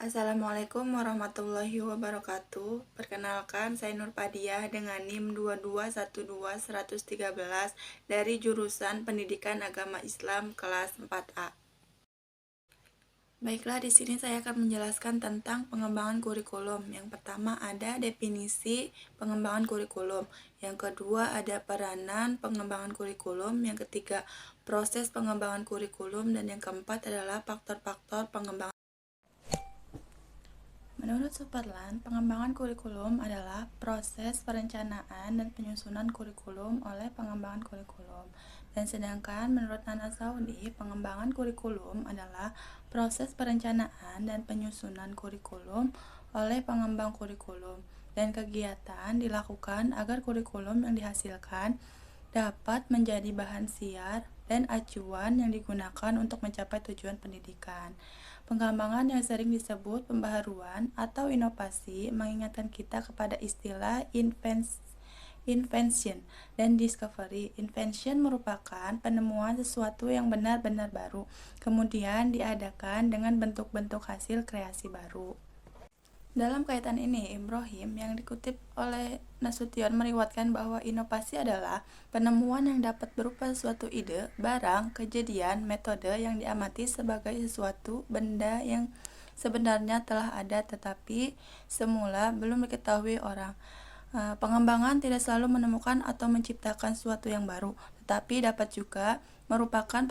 Assalamualaikum warahmatullahi wabarakatuh. Perkenalkan, saya Nur Padiah dengan NIM 2212113 dari jurusan Pendidikan Agama Islam kelas 4A. Baiklah, di sini saya akan menjelaskan tentang pengembangan kurikulum. Yang pertama ada definisi pengembangan kurikulum. Yang kedua ada peranan pengembangan kurikulum. Yang ketiga proses pengembangan kurikulum. Dan yang keempat adalah faktor-faktor pengembangan. Menurut Sutherland, pengembangan kurikulum adalah proses perencanaan dan penyusunan kurikulum oleh pengembangan kurikulum. Dan sedangkan menurut Nana Saudi, pengembangan kurikulum adalah proses perencanaan dan penyusunan kurikulum oleh pengembang kurikulum. Dan kegiatan dilakukan agar kurikulum yang dihasilkan dapat menjadi bahan siar dan acuan yang digunakan untuk mencapai tujuan pendidikan. Pengembangan yang sering disebut pembaharuan atau inovasi mengingatkan kita kepada istilah invention dan discovery. Invention merupakan penemuan sesuatu yang benar-benar baru, kemudian diadakan dengan bentuk-bentuk hasil kreasi baru. Dalam kaitan ini, Ibrahim yang dikutip oleh Nasution meriwayatkan bahwa inovasi adalah penemuan yang dapat berupa suatu ide, barang, kejadian, metode yang diamati sebagai sesuatu benda yang sebenarnya telah ada tetapi semula belum diketahui orang. Pengembangan tidak selalu menemukan atau menciptakan sesuatu yang baru, tetapi dapat juga merupakan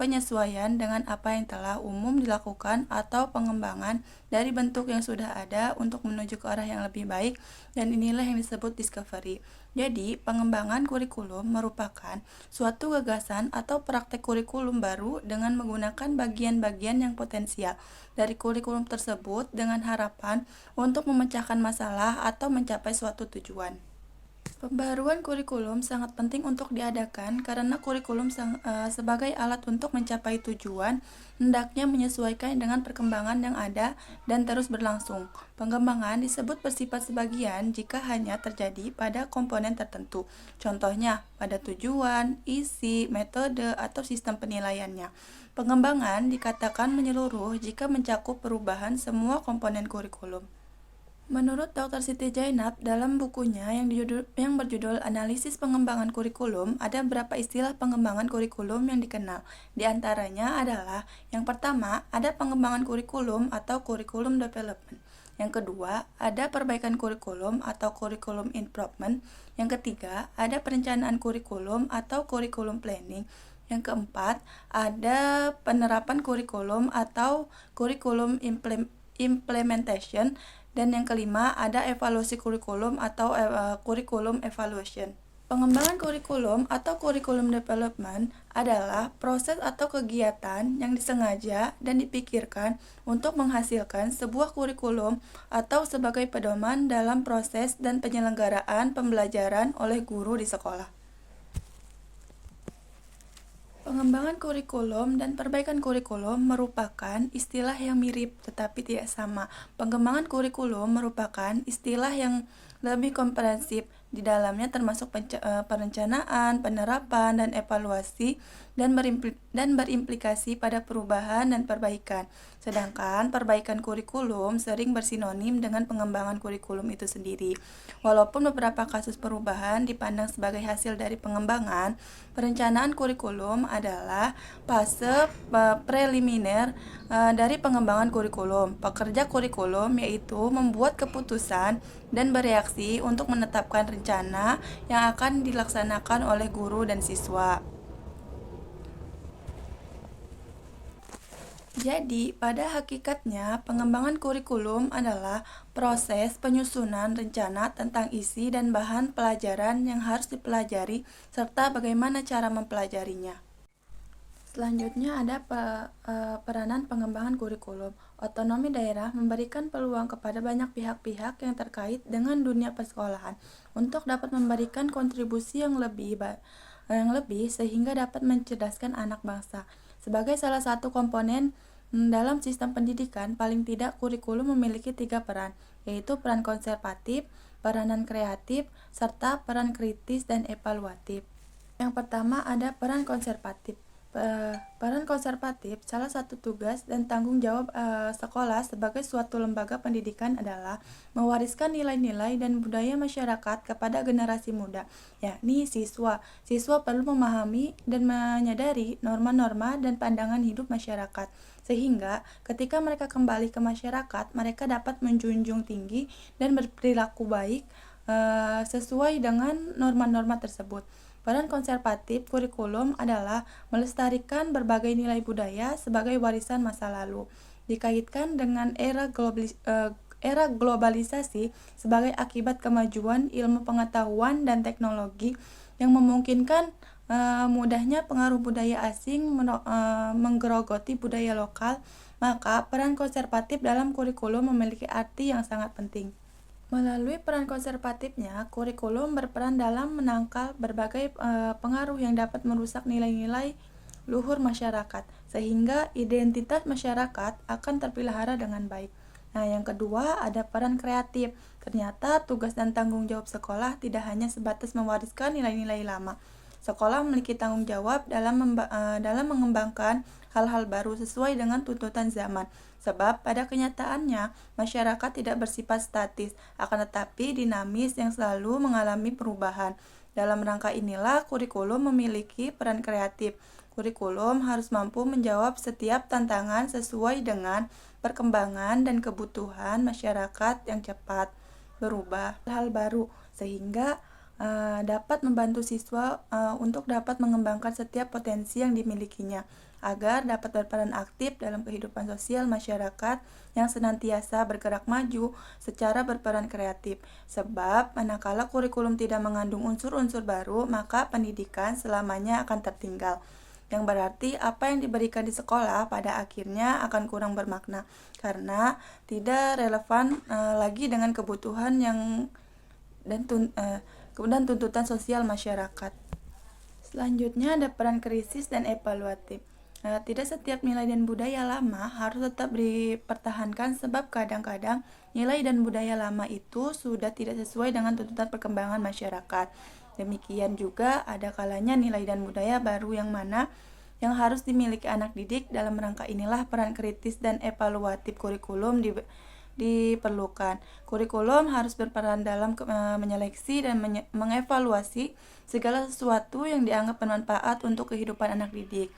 penyesuaian dengan apa yang telah umum dilakukan atau pengembangan dari bentuk yang sudah ada untuk menuju ke arah yang lebih baik, dan inilah yang disebut discovery. Jadi, pengembangan kurikulum merupakan suatu gagasan atau praktek kurikulum baru dengan menggunakan bagian-bagian yang potensial dari kurikulum tersebut dengan harapan untuk memecahkan masalah atau mencapai suatu tujuan. Pembaruan kurikulum sangat penting untuk diadakan karena kurikulum sebagai alat untuk mencapai tujuan hendaknya menyesuaikan dengan perkembangan yang ada dan terus berlangsung. Pengembangan disebut bersifat sebagian jika hanya terjadi pada komponen tertentu, contohnya pada tujuan, isi, metode, atau sistem penilaiannya. Pengembangan dikatakan menyeluruh jika mencakup perubahan semua komponen kurikulum. Menurut Dr. Siti Jainab, dalam bukunya yang berjudul Analisis Pengembangan Kurikulum, ada beberapa istilah pengembangan kurikulum yang dikenal. Di antaranya adalah, yang pertama, ada pengembangan kurikulum atau curriculum development. Yang kedua, ada perbaikan kurikulum atau curriculum improvement. Yang ketiga, ada perencanaan kurikulum atau curriculum planning. Yang keempat, ada penerapan kurikulum atau curriculum implementation. Dan yang kelima, ada evaluasi kurikulum atau kurikulum evaluation. Pengembangan kurikulum atau kurikulum development adalah proses atau kegiatan yang disengaja dan dipikirkan untuk menghasilkan sebuah kurikulum atau sebagai pedoman dalam proses dan penyelenggaraan pembelajaran oleh guru di sekolah. Pengembangan kurikulum dan perbaikan kurikulum merupakan istilah yang mirip tetapi tidak sama. Pengembangan kurikulum merupakan istilah yang lebih komprehensif. Di dalamnya termasuk perencanaan, penerapan, dan evaluasi dan berimplikasi pada perubahan dan perbaikan. Sedangkan perbaikan kurikulum sering bersinonim dengan pengembangan kurikulum itu sendiri. Walaupun beberapa kasus perubahan dipandang sebagai hasil dari pengembangan, perencanaan kurikulum adalah fase preliminar dari pengembangan kurikulum. Pekerja kurikulum yaitu membuat keputusan dan bereaksi untuk menetapkan rencana yang akan dilaksanakan oleh guru dan siswa. Jadi, pada hakikatnya, pengembangan kurikulum adalah proses penyusunan rencana tentang isi dan bahan pelajaran yang harus dipelajari serta bagaimana cara mempelajarinya. Selanjutnya ada peranan pengembangan kurikulum. Otonomi daerah memberikan peluang kepada banyak pihak-pihak yang terkait dengan dunia persekolahan untuk dapat memberikan kontribusi yang lebih sehingga dapat mencerdaskan anak bangsa. Sebagai salah satu komponen dalam sistem pendidikan, paling tidak kurikulum memiliki 3 peran, yaitu peran konservatif, peranan kreatif, serta peran kritis dan evaluatif. Yang pertama ada peran konservatif. Peran konservatif, salah satu tugas dan tanggung jawab sekolah sebagai suatu lembaga pendidikan adalah mewariskan nilai-nilai dan budaya masyarakat kepada generasi muda, yakni siswa. Siswa perlu memahami dan menyadari norma-norma dan pandangan hidup masyarakat, sehingga ketika mereka kembali ke masyarakat, mereka dapat menjunjung tinggi dan berperilaku baik sesuai dengan norma-norma tersebut. Peran konservatif kurikulum adalah melestarikan berbagai nilai budaya sebagai warisan masa lalu, dikaitkan dengan era globalisasi sebagai akibat kemajuan ilmu pengetahuan dan teknologi yang memungkinkan mudahnya pengaruh budaya asing menggerogoti budaya lokal, maka peran konservatif dalam kurikulum memiliki arti yang sangat penting. Melalui peran konservatifnya, kurikulum berperan dalam menangkal berbagai pengaruh yang dapat merusak nilai-nilai luhur masyarakat, sehingga identitas masyarakat akan terpelihara dengan baik. Nah, yang kedua ada peran kreatif. Ternyata tugas dan tanggung jawab sekolah tidak hanya sebatas mewariskan nilai-nilai lama. Sekolah memiliki tanggung jawab dalam mengembangkan hal-hal baru sesuai dengan tuntutan zaman. Sebab pada kenyataannya, masyarakat tidak bersifat statis, akan tetapi dinamis yang selalu mengalami perubahan. Dalam rangka inilah, kurikulum memiliki peran kreatif. Kurikulum harus mampu menjawab setiap tantangan sesuai dengan perkembangan dan kebutuhan masyarakat yang cepat berubah hal baru, sehingga dapat membantu siswa untuk dapat mengembangkan setiap potensi yang dimilikinya, agar dapat berperan aktif dalam kehidupan sosial masyarakat yang senantiasa bergerak maju secara berperan kreatif. Sebab manakala kurikulum tidak mengandung unsur-unsur baru, maka pendidikan selamanya akan tertinggal. Yang berarti apa yang diberikan di sekolah pada akhirnya akan kurang bermakna karena tidak relevan lagi dengan kebutuhan dan tuntutan sosial masyarakat. Selanjutnya ada peran krisis dan evaluatif. Tidak setiap nilai dan budaya lama harus tetap dipertahankan sebab kadang-kadang nilai dan budaya lama itu sudah tidak sesuai dengan tuntutan perkembangan masyarakat. Demikian juga ada kalanya nilai dan budaya baru yang mana yang harus dimiliki anak didik. Dalam rangka inilah peran kritis dan evaluatif kurikulum diperlukan. Kurikulum harus berperan dalam menyeleksi dan mengevaluasi segala sesuatu yang dianggap bermanfaat untuk kehidupan anak didik.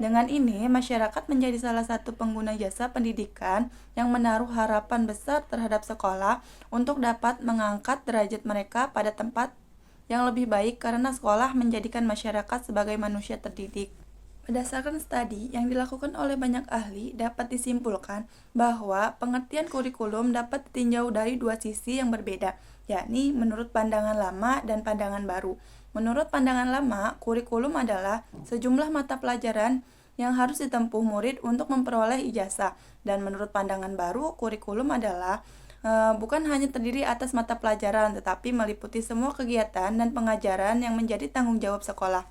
Dengan ini, masyarakat menjadi salah satu pengguna jasa pendidikan yang menaruh harapan besar terhadap sekolah untuk dapat mengangkat derajat mereka pada tempat yang lebih baik karena sekolah menjadikan masyarakat sebagai manusia terdidik. Berdasarkan studi yang dilakukan oleh banyak ahli, dapat disimpulkan bahwa pengertian kurikulum dapat ditinjau dari dua sisi yang berbeda, yakni menurut pandangan lama dan pandangan baru. Menurut pandangan lama, kurikulum adalah sejumlah mata pelajaran yang harus ditempuh murid untuk memperoleh ijazah. Dan menurut pandangan baru, kurikulum adalah bukan hanya terdiri atas mata pelajaran, tetapi meliputi semua kegiatan dan pengajaran yang menjadi tanggung jawab sekolah.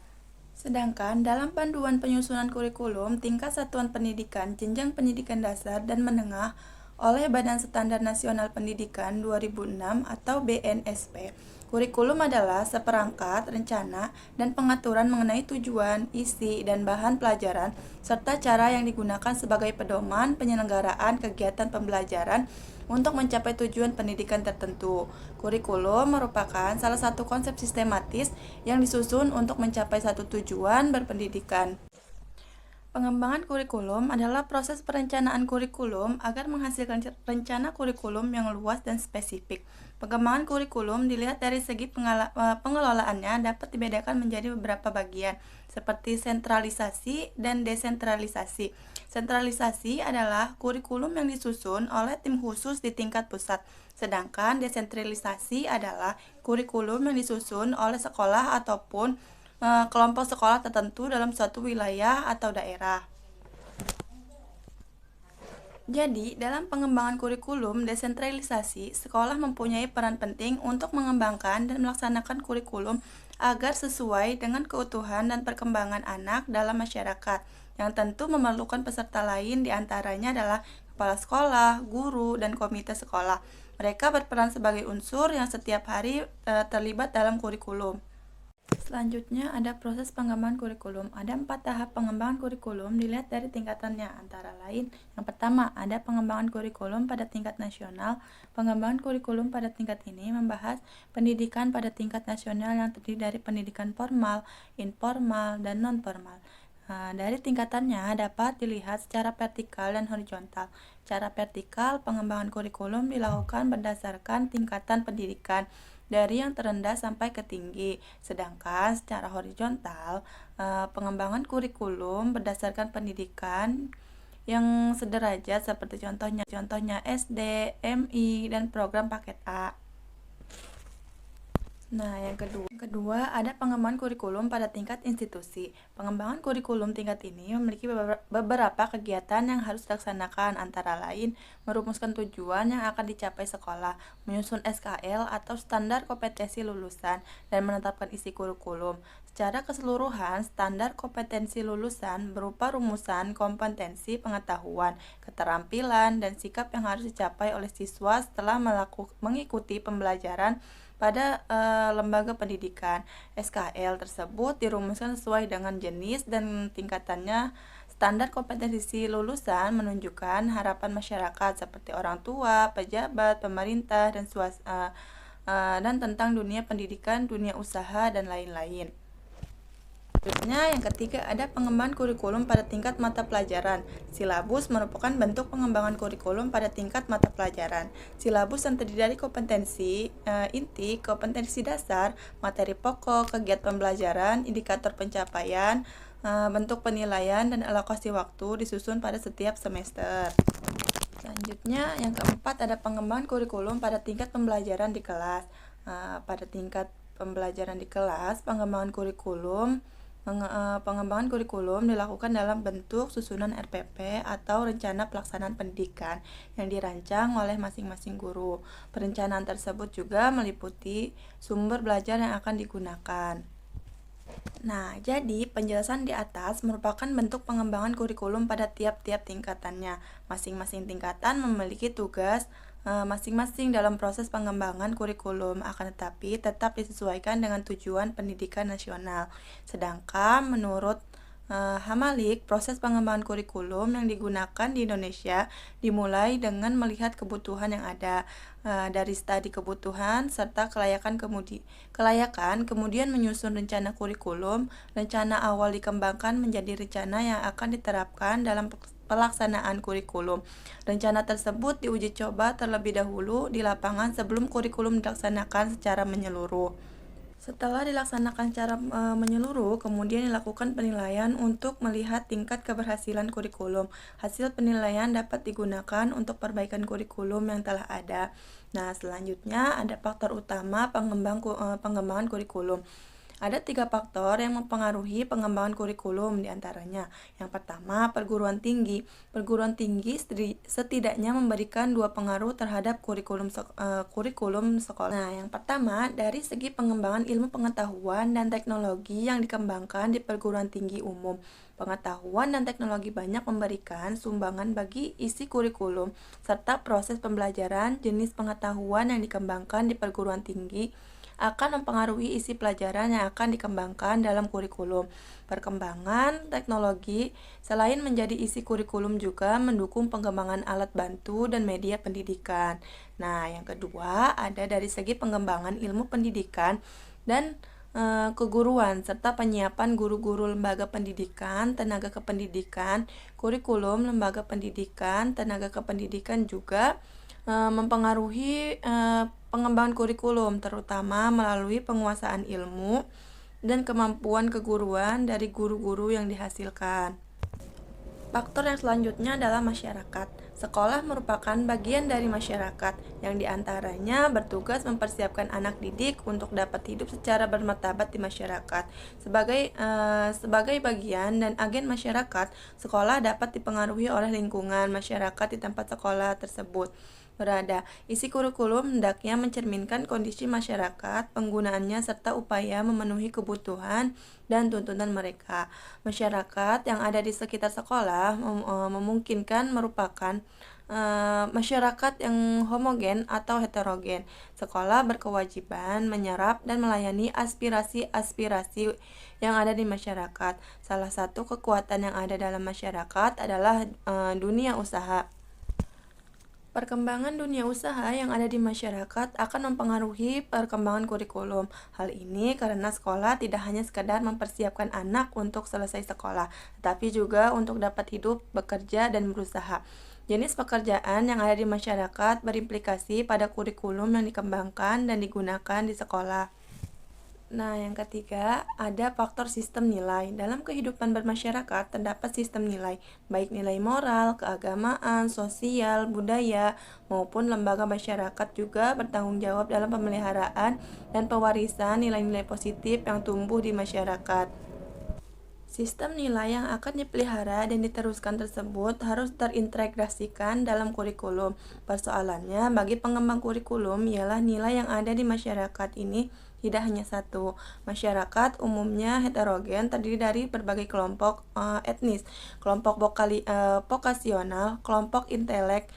Sedangkan dalam panduan penyusunan kurikulum tingkat satuan pendidikan, jenjang pendidikan dasar dan menengah oleh Badan Standar Nasional Pendidikan 2006 atau BNSP, kurikulum adalah seperangkat rencana dan pengaturan mengenai tujuan, isi, dan bahan pelajaran, serta cara yang digunakan sebagai pedoman penyelenggaraan kegiatan pembelajaran untuk mencapai tujuan pendidikan tertentu. Kurikulum merupakan salah satu konsep sistematis yang disusun untuk mencapai satu tujuan berpendidikan. Pengembangan kurikulum adalah proses perencanaan kurikulum agar menghasilkan rencana kurikulum yang luas dan spesifik. Pengembangan kurikulum dilihat dari segi pengelolaannya dapat dibedakan menjadi beberapa bagian, seperti sentralisasi dan desentralisasi. Sentralisasi adalah kurikulum yang disusun oleh tim khusus di tingkat pusat, sedangkan desentralisasi adalah kurikulum yang disusun oleh sekolah ataupun kelompok sekolah tertentu dalam suatu wilayah atau daerah. Jadi, dalam pengembangan kurikulum desentralisasi, sekolah mempunyai peran penting untuk mengembangkan dan melaksanakan kurikulum agar sesuai dengan keutuhan dan perkembangan anak dalam masyarakat, yang tentu memerlukan peserta lain diantaranya adalah kepala sekolah, guru, dan komite sekolah. Mereka berperan sebagai unsur yang setiap hari terlibat dalam kurikulum. Selanjutnya ada proses pengembangan kurikulum. Ada 4 tahap pengembangan kurikulum dilihat dari tingkatannya, antara lain yang pertama ada pengembangan kurikulum pada tingkat nasional. Pengembangan kurikulum pada tingkat ini membahas pendidikan pada tingkat nasional yang terdiri dari pendidikan formal, informal, dan non-formal. Dari tingkatannya dapat dilihat secara vertikal dan horizontal. Secara vertikal, pengembangan kurikulum dilakukan berdasarkan tingkatan pendidikan dari yang terendah sampai ke tinggi. Sedangkan secara horizontal, pengembangan kurikulum berdasarkan pendidikan yang sederajat seperti contohnya SD, MI, dan program paket A. Nah, yang kedua ada pengembangan kurikulum pada tingkat institusi. Pengembangan kurikulum tingkat ini memiliki beberapa kegiatan yang harus dilaksanakan, antara lain merumuskan tujuan yang akan dicapai sekolah, menyusun SKL atau standar kompetensi lulusan, dan menetapkan isi kurikulum. Secara keseluruhan, standar kompetensi lulusan berupa rumusan kompetensi pengetahuan, keterampilan, dan sikap yang harus dicapai oleh siswa setelah mengikuti pembelajaran pada lembaga pendidikan. SKL tersebut dirumuskan sesuai dengan jenis dan tingkatannya. Standar kompetensi lulusan menunjukkan harapan masyarakat seperti orang tua, pejabat, pemerintah, dan tentang dunia pendidikan, dunia usaha, dan lain-lain. Selanjutnya, yang ketiga ada pengembangan kurikulum pada tingkat mata pelajaran. Silabus merupakan bentuk pengembangan kurikulum pada tingkat mata pelajaran. Silabus yang terdiri dari kompetensi inti, kompetensi dasar, materi pokok, kegiatan pembelajaran, indikator pencapaian, bentuk penilaian, dan alokasi waktu disusun pada setiap semester. Selanjutnya, yang keempat ada pengembangan kurikulum pada tingkat pembelajaran di kelas. Pada tingkat pembelajaran di kelas, pengembangan kurikulum dilakukan dalam bentuk susunan RPP atau rencana pelaksanaan pendidikan yang dirancang oleh masing-masing guru. Perencanaan tersebut juga meliputi sumber belajar yang akan digunakan. Nah, jadi penjelasan di atas merupakan bentuk pengembangan kurikulum pada tiap-tiap tingkatannya. Masing-masing tingkatan memiliki tugas masing-masing dalam proses pengembangan kurikulum, akan tetapi tetap disesuaikan dengan tujuan pendidikan nasional. Sedangkan menurut Hamalik, proses pengembangan kurikulum yang digunakan di Indonesia dimulai dengan melihat kebutuhan yang ada, dari studi kebutuhan serta kelayakan, kemudian menyusun rencana kurikulum. Rencana awal dikembangkan menjadi rencana yang akan diterapkan dalam pelaksanaan kurikulum. Rencana tersebut diuji coba terlebih dahulu di lapangan sebelum kurikulum dilaksanakan secara menyeluruh. Setelah dilaksanakan secara menyeluruh, kemudian dilakukan penilaian untuk melihat tingkat keberhasilan kurikulum. Hasil penilaian dapat digunakan untuk perbaikan kurikulum yang telah ada. Nah, selanjutnya ada faktor utama pengembangan kurikulum. Ada 3 faktor yang mempengaruhi pengembangan kurikulum diantaranya. Yang pertama, perguruan tinggi. Perguruan tinggi setidaknya memberikan 2 pengaruh terhadap kurikulum sekolah. Nah, yang pertama, dari segi pengembangan ilmu pengetahuan dan teknologi yang dikembangkan di perguruan tinggi umum. Pengetahuan dan teknologi banyak memberikan sumbangan bagi isi kurikulum, serta proses pembelajaran. Jenis pengetahuan yang dikembangkan di perguruan tinggi akan mempengaruhi isi pelajaran yang akan dikembangkan dalam kurikulum. Perkembangan teknologi selain menjadi isi kurikulum juga mendukung pengembangan alat bantu dan media pendidikan. Nah, yang kedua ada dari segi pengembangan ilmu pendidikan dan keguruan serta penyiapan guru-guru lembaga pendidikan, tenaga kependidikan, kurikulum lembaga pendidikan, tenaga kependidikan juga mempengaruhi pengembangan kurikulum, terutama melalui penguasaan ilmu dan kemampuan keguruan dari guru-guru yang dihasilkan. Faktor yang selanjutnya adalah masyarakat. Sekolah merupakan bagian dari masyarakat yang diantaranya bertugas mempersiapkan anak didik untuk dapat hidup secara bermartabat di masyarakat. Sebagai bagian dan agen masyarakat, sekolah dapat dipengaruhi oleh lingkungan masyarakat di tempat sekolah tersebut berada. Isi kurikulum hendaknya mencerminkan kondisi masyarakat, penggunaannya, serta upaya memenuhi kebutuhan dan tuntutan mereka. Masyarakat yang ada di sekitar sekolah memungkinkan merupakan masyarakat yang homogen atau heterogen. Sekolah berkewajiban menyerap dan melayani aspirasi-aspirasi yang ada di masyarakat. Salah satu kekuatan yang ada dalam masyarakat adalah dunia usaha. Perkembangan dunia usaha yang ada di masyarakat akan mempengaruhi perkembangan kurikulum. Hal ini karena sekolah tidak hanya sekadar mempersiapkan anak untuk selesai sekolah, tetapi juga untuk dapat hidup, bekerja, dan berusaha. Jenis pekerjaan yang ada di masyarakat berimplikasi pada kurikulum yang dikembangkan dan digunakan di sekolah. Nah, yang ketiga, ada faktor sistem nilai. Dalam kehidupan bermasyarakat, terdapat sistem nilai, baik nilai moral, keagamaan, sosial, budaya, maupun lembaga masyarakat juga bertanggung jawab dalam pemeliharaan dan pewarisan nilai-nilai positif yang tumbuh di masyarakat. Sistem nilai yang akan dipelihara dan diteruskan tersebut harus terintegrasikan dalam kurikulum. Persoalannya, bagi pengembang kurikulum ialah nilai yang ada di masyarakat ini tidak hanya satu. Masyarakat umumnya heterogen, terdiri dari berbagai kelompok etnis, kelompok vokasional, kelompok intelek,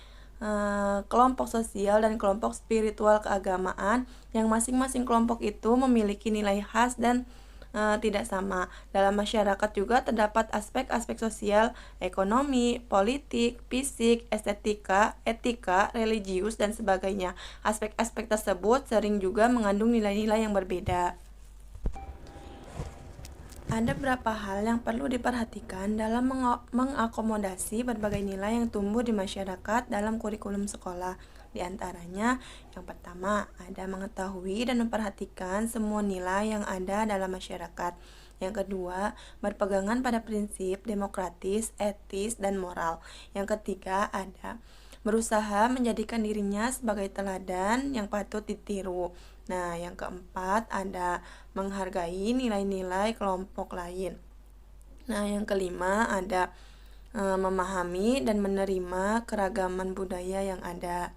kelompok sosial, dan kelompok spiritual keagamaan, yang masing-masing kelompok itu memiliki nilai khas dan tidak sama. Dalam masyarakat juga terdapat aspek-aspek sosial, ekonomi, politik, fisik, estetika, etika, religius, dan sebagainya. Aspek-aspek tersebut sering juga mengandung nilai-nilai yang berbeda. Ada beberapa hal yang perlu diperhatikan dalam mengakomodasi berbagai nilai yang tumbuh di masyarakat dalam kurikulum sekolah. Di antaranya, yang pertama, ada mengetahui dan memperhatikan semua nilai yang ada dalam masyarakat. Yang kedua, berpegangan pada prinsip demokratis, etis, dan moral. Yang ketiga, ada berusaha menjadikan dirinya sebagai teladan yang patut ditiru. Nah, yang keempat, ada menghargai nilai-nilai kelompok lain. Nah, yang kelima, ada memahami dan menerima keragaman budaya yang ada.